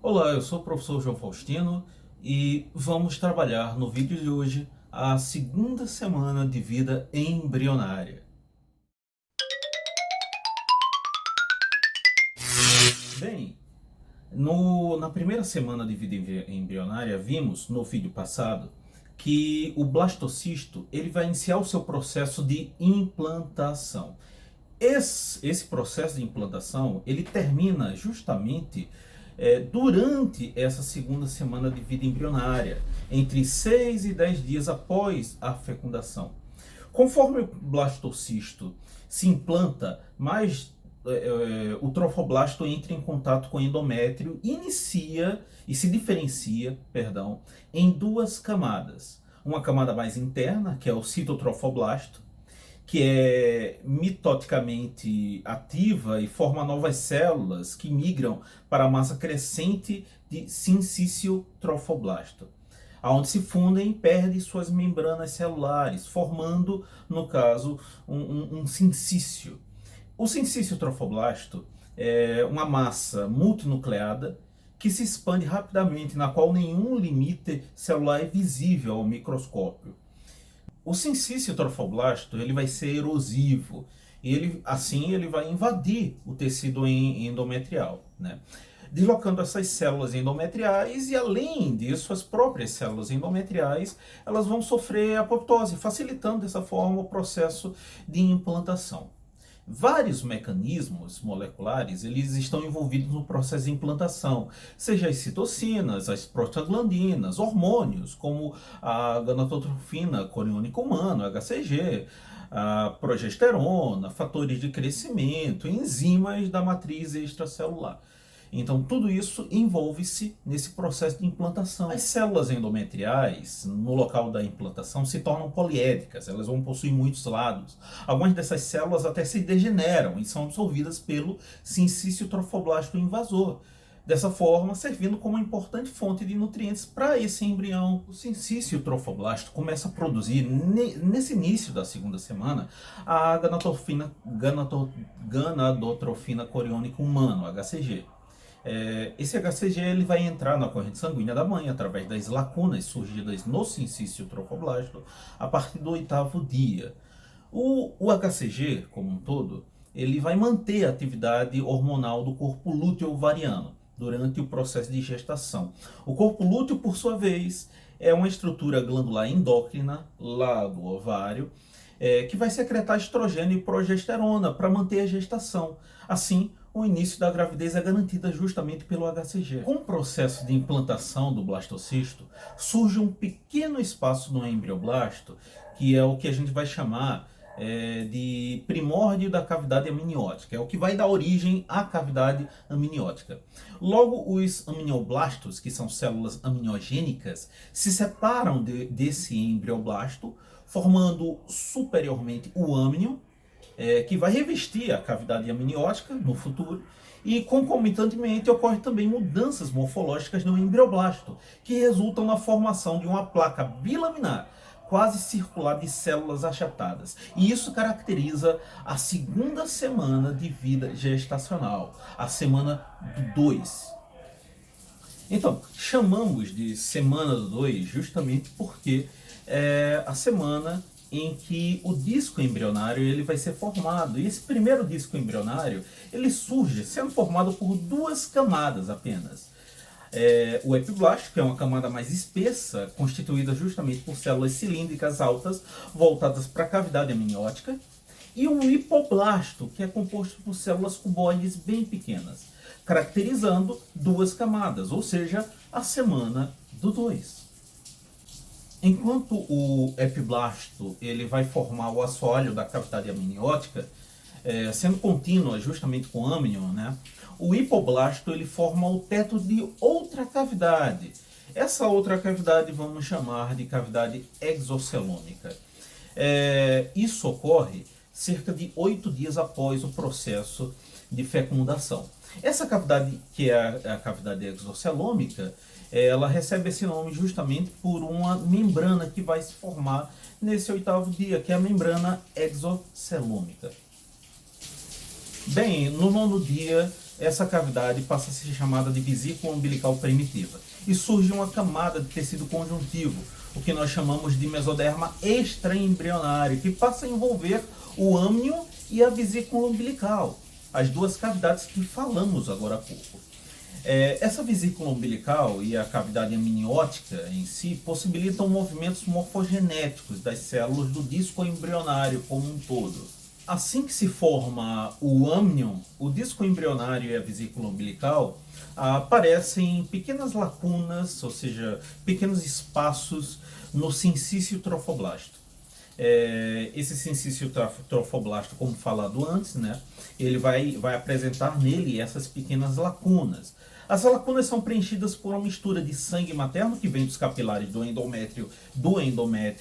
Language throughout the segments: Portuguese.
Olá, eu sou o professor João Faustino e vamos trabalhar no vídeo de hoje a segunda semana de vida embrionária. Bem, na primeira semana de vida embrionária, vimos no vídeo passado que o blastocisto ele vai iniciar o seu processo de implantação. Esse processo de implantação ele termina justamente durante essa segunda semana de vida embrionária, entre 6 e 10 dias após a fecundação. Conforme o blastocisto se implanta, o trofoblasto entra em contato com o endométrio e se diferencia, em duas camadas. Uma camada mais interna, que é o citotrofoblasto, que é mitoticamente ativa e forma novas células que migram para a massa crescente de sincício-trofoblasto, aonde se fundem e perdem suas membranas celulares, formando, no caso, um sincício. O sincício-trofoblasto é uma massa multinucleada que se expande rapidamente, na qual nenhum limite celular é visível ao microscópio. O sincício trofoblasto ele vai ser erosivo e ele vai invadir o tecido endometrial, né? Deslocando essas células endometriais e, além disso, as próprias células endometriais elas vão sofrer apoptose, facilitando dessa forma o processo de implantação. Vários mecanismos moleculares eles estão envolvidos no processo de implantação, seja as citocinas, as prostaglandinas, hormônios como a gonadotropina coriônica humana, HCG, a progesterona, fatores de crescimento, enzimas da matriz extracelular. Então, tudo isso envolve-se nesse processo de implantação. As células endometriais, no local da implantação, se tornam poliédricas, elas vão possuir muitos lados. Algumas dessas células até se degeneram e são absorvidas pelo sincício trofoblasto invasor. Dessa forma, servindo como uma importante fonte de nutrientes para esse embrião. O sincício trofoblasto começa a produzir, nesse início da segunda semana, a gonadotrofina coriônica humana, HCG. Esse HCG ele vai entrar na corrente sanguínea da mãe através das lacunas surgidas no sincício trofoblasto a partir do 8º dia. O HCG, como um todo, ele vai manter a atividade hormonal do corpo lúteo ovariano durante o processo de gestação. O corpo lúteo, por sua vez, é uma estrutura glandular endócrina lá do ovário, que vai secretar estrogênio e progesterona para manter a gestação. Assim, o início da gravidez é garantida justamente pelo HCG. Com o processo de implantação do blastocisto, surge um pequeno espaço no embrioblasto, que é o que a gente vai chamar de primórdio da cavidade amniótica, é o que vai dar origem à cavidade amniótica. Logo, os amnioblastos, que são células amniogênicas, se separam desse embrioblasto, formando superiormente o âmnio, que vai revestir a cavidade amniótica no futuro, e concomitantemente ocorrem também mudanças morfológicas no embrioblasto, que resultam na formação de uma placa bilaminar, quase circular de células achatadas. E isso caracteriza a segunda semana de vida gestacional, a semana do 2. Então, chamamos de semana do 2 justamente porque é a semana em que o disco embrionário ele vai ser formado. E esse primeiro disco embrionário ele surge sendo formado por duas camadas apenas. O epiblasto, que é uma camada mais espessa, constituída justamente por células cilíndricas altas voltadas para a cavidade amniótica, e o hipoblasto, que é composto por células cuboides bem pequenas, caracterizando duas camadas, ou seja, a semana do 2. Enquanto o epiblasto ele vai formar o assoalho da cavidade amniótica, sendo contínua justamente com o âmnion, né? O hipoblasto ele forma o teto de outra cavidade. Essa outra cavidade vamos chamar de cavidade exocelômica. Isso ocorre cerca de 8 dias após o processo de fecundação. Essa cavidade, que é a cavidade exocelômica, ela recebe esse nome justamente por uma membrana que vai se formar nesse 8º dia, que é a membrana exocelômica. Bem, no 9º dia essa cavidade passa a ser chamada de vesícula umbilical primitiva. E surge uma camada de tecido conjuntivo, o que nós chamamos de mesoderma extraembrionário, que passa a envolver o âmnio e a vesícula umbilical, as duas cavidades que falamos agora há pouco. Essa vesícula umbilical e a cavidade amniótica em si possibilitam movimentos morfogenéticos das células do disco embrionário como um todo. Assim que se forma o âmnion, o disco embrionário e a vesícula umbilical aparecem pequenas lacunas, ou seja, pequenos espaços no sincício trofoblasto. Esse sincício trofoblasto, como falado antes, né, ele vai apresentar nele essas pequenas lacunas. As lacunas são preenchidas por uma mistura de sangue materno, que vem dos capilares do endométrio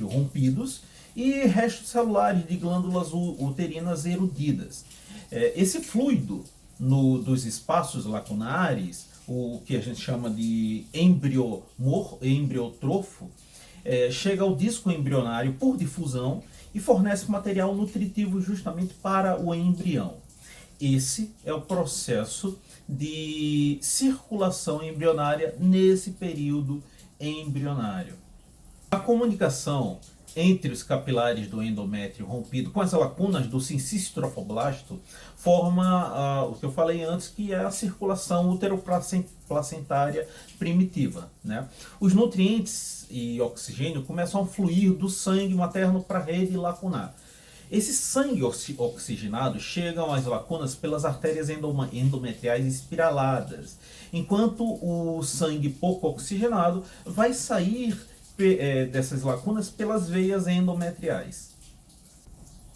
rompidos, e restos celulares de glândulas uterinas erudidas. Esse fluido dos espaços lacunares, o que a gente chama de embriotrofo, chega ao disco embrionário por difusão e fornece material nutritivo justamente para o embrião. Esse é o processo de circulação embrionária nesse período embrionário. A comunicação entre os capilares do endométrio rompido com as lacunas do sincício trofoblasto forma o que eu falei antes, que é a circulação uteroplacentária primitiva, né? Os nutrientes e oxigênio começam a fluir do sangue materno para a rede lacunar. Esse sangue oxigenado chega às lacunas pelas artérias endometriais espiraladas, enquanto o sangue pouco oxigenado vai sair dessas lacunas pelas veias endometriais.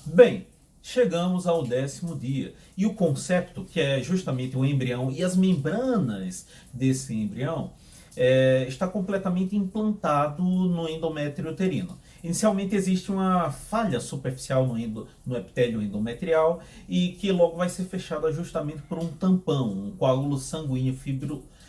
Bem, chegamos ao 10º dia, e o concepto, que é justamente o embrião e as membranas desse embrião, está completamente implantado no endométrio uterino. Inicialmente existe uma falha superficial no epitélio endometrial e que logo vai ser fechada justamente por um tampão, um coágulo sanguíneo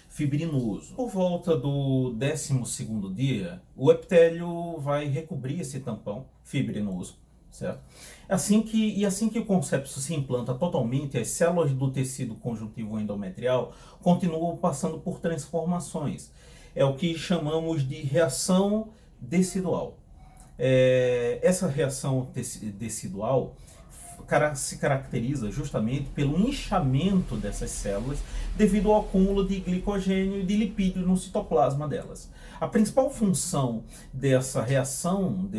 fibrinoso. Por volta do 12º dia, o epitélio vai recobrir esse tampão fibrinoso, certo? Assim que o concepto se implanta totalmente, as células do tecido conjuntivo endometrial continuam passando por transformações. É o que chamamos de reação decidual. Essa reação decidual se caracteriza justamente pelo inchamento dessas células devido ao acúmulo de glicogênio e de lipídio no citoplasma delas. A principal função dessa reação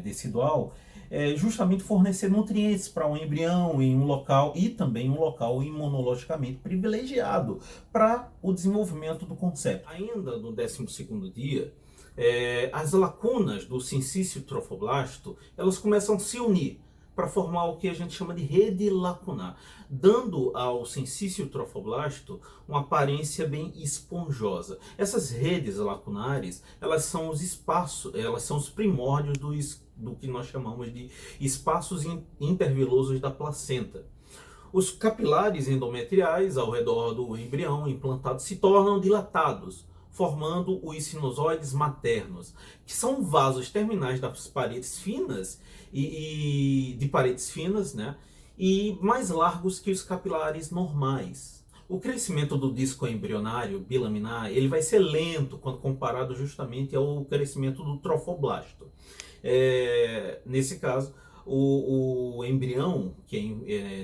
decidual é justamente fornecer nutrientes para o embrião em um local e também um local imunologicamente privilegiado para o desenvolvimento do concepto. Ainda no 12º dia, as lacunas do sincício trofoblasto, elas começam a se unir para formar o que a gente chama de rede lacunar, dando ao sincício trofoblasto uma aparência bem esponjosa. Essas redes lacunares, elas são os espaços, elas são os primórdios do que nós chamamos de espaços intervilosos da placenta. Os capilares endometriais ao redor do embrião implantado se tornam dilatados, formando os sinusoides maternos, que são vasos terminais das paredes finas de paredes finas, né? E mais largos que os capilares normais. O crescimento do disco embrionário bilaminar ele vai ser lento quando comparado justamente ao crescimento do trofoblasto. Nesse caso, o embrião,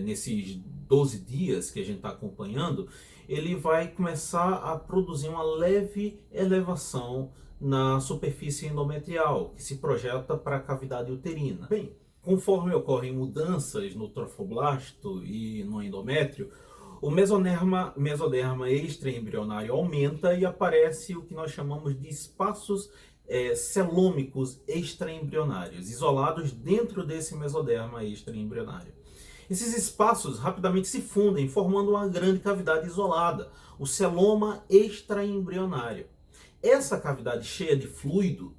nesses 12 dias que a gente está acompanhando, ele vai começar a produzir uma leve elevação na superfície endometrial, que se projeta para a cavidade uterina. Bem, conforme ocorrem mudanças no trofoblasto e no endométrio, o mesoderma extraembrionário aumenta e aparece o que nós chamamos de espaços celômicos extraembrionários, isolados dentro desse mesoderma extraembrionário. Esses espaços rapidamente se fundem, formando uma grande cavidade isolada, o celoma extraembrionário. Essa cavidade cheia de fluido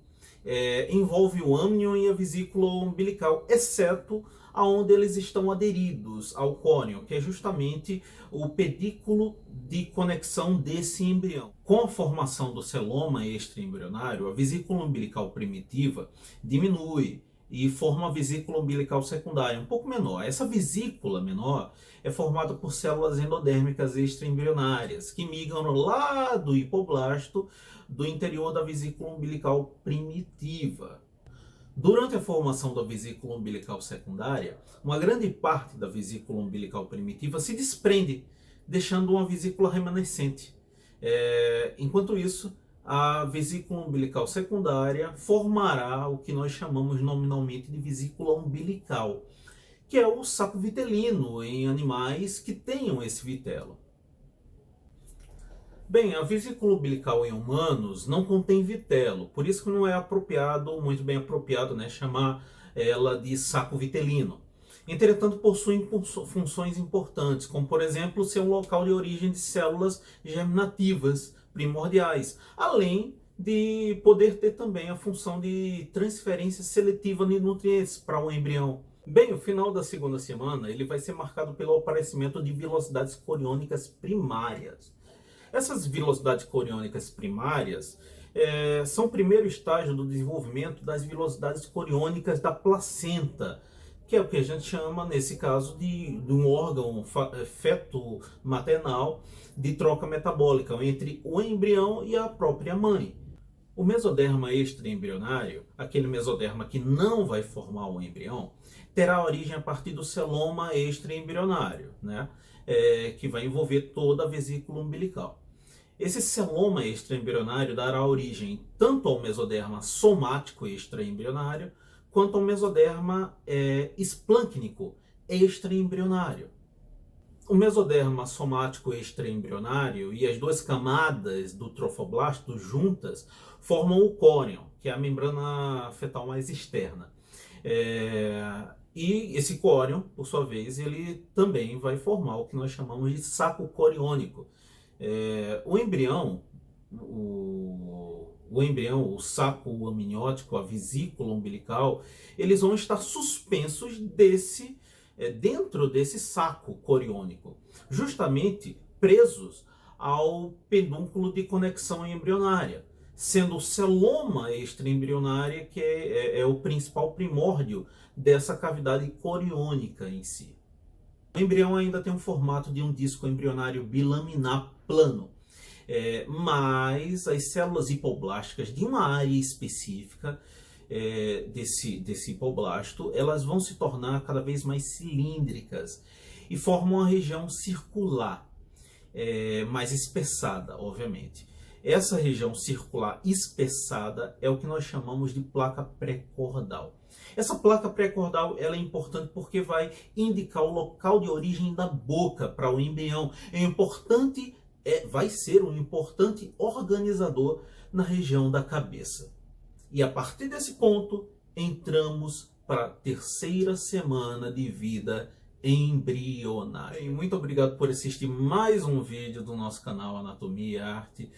envolve o âmnion e a vesícula umbilical, exceto aonde eles estão aderidos ao córneo, que é justamente o pedículo de conexão desse embrião. Com a formação do celoma extraembrionário, a vesícula umbilical primitiva diminui, e forma a vesícula umbilical secundária, um pouco menor. Essa vesícula menor é formada por células endodérmicas extraembrionárias, que migram lá do hipoblasto, do interior da vesícula umbilical primitiva. Durante a formação da vesícula umbilical secundária, uma grande parte da vesícula umbilical primitiva se desprende, deixando uma vesícula remanescente. Enquanto isso, a vesícula umbilical secundária formará o que nós chamamos nominalmente de vesícula umbilical, que é o saco vitelino em animais que tenham esse vitelo. Bem, a vesícula umbilical em humanos não contém vitelo, por isso que não é apropriado, muito bem apropriado, né, chamar ela de saco vitelino. Entretanto, possui funções importantes, como por exemplo ser um local de origem de células germinativas primordiais, além de poder ter também a função de transferência seletiva de nutrientes para o embrião. Bem, o final da segunda semana ele vai ser marcado pelo aparecimento de velocidades coriônicas primárias. Essas velocidades coriônicas primárias são o primeiro estágio do desenvolvimento das velocidades coriônicas da placenta, que é o que a gente chama, nesse caso, de um órgão feto-maternal de troca metabólica entre o embrião e a própria mãe. O mesoderma extraembrionário, aquele mesoderma que não vai formar o embrião, terá origem a partir do celoma extraembrionário, né? Que vai envolver toda a vesícula umbilical. Esse celoma extraembrionário dará origem tanto ao mesoderma somático extraembrionário, quanto ao mesoderma esplâncnico extraembrionário. O mesoderma somático extraembrionário e as duas camadas do trofoblasto juntas formam o córion, que é a membrana fetal mais externa. E esse córion, por sua vez, ele também vai formar o que nós chamamos de saco coriônico. O embrião, o saco amniótico, a vesícula umbilical, eles vão estar suspensos dentro desse saco coriônico, justamente presos ao pedúnculo de conexão embrionária, sendo o celoma extraembrionária que é o principal primórdio dessa cavidade coriônica em si. O embrião ainda tem um formato de um disco embrionário bilaminar plano, mas as células hipoblásticas de uma área específica desse hipoblasto, elas vão se tornar cada vez mais cilíndricas e formam uma região circular, mais espessada, obviamente. Essa região circular espessada é o que nós chamamos de placa pré-cordal. Essa placa pré-cordal ela é importante porque vai indicar o local de origem da boca para o embrião. Vai ser um importante organizador na região da cabeça. E a partir desse ponto, entramos para a terceira semana de vida embrionária. Muito obrigado por assistir mais um vídeo do nosso canal Anatomia e Arte.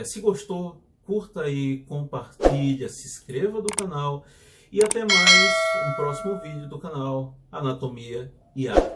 Se gostou, curta aí, compartilha, se inscreva no canal. E até mais um próximo vídeo do canal Anatomia e Arte.